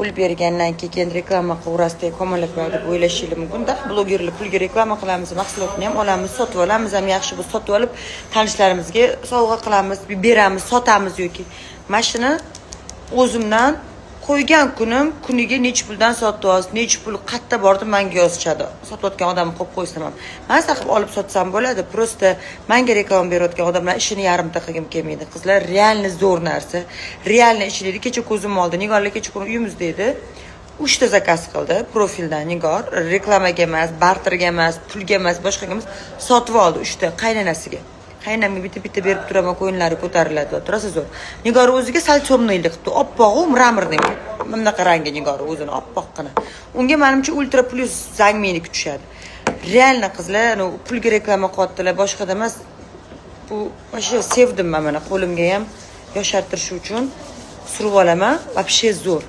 pul bergandan keyin reklama qilaverasizda ko'malik bor deb o'ylashingiz mumkin. Blogerlar pulga reklama qilamiz, mahsulotni ham olamiz, sotib olamiz, ham yaxshi bu sotib olib tanishlarimizga sovg'a qilamiz, beramiz, sotamiz yoki mashina o'zimdan qo'ygan kunim kuniga necha puldan sotyapsiz, necha pul qayerda bordi menga yozishadi. Sotayotgan odamni qo'yib qo'ysam ham. Men saqib olib sotsam bo'ladi. Prosta menga reklama berayotgan odamlar ishini yarimta qilgim kelmaydi. Qizlar realni zo'r narsa. Realni ishlaydi. Kecha ko'zim oldi. Nigorlar kecha kuni uyimizda edi. 3 ta zakaz qildi profildan Nigor. Reklamaga emas, barterga emas, pulga emas, boshqaga emas, sotib oldi 3 ta qaynanasiga. Qaynamga bitta berib turaman, ko'yinlari ko'tariladi. Turasiz zo'r. Nigor o'ziga sal cho'mniylik qildi. Oppoq-u mramor deyman. Bunaqa rangi Nigor o'zini oppoqqina. Unga menimcha ultra plus zangmeynik tushadi. Realni qizlar, pulga reklama qilyaptilar, boshqada emas. Bu o'sha sevdim men mana qo'limga ham yoshartirish uchun surib olaman. Вообще zo'r.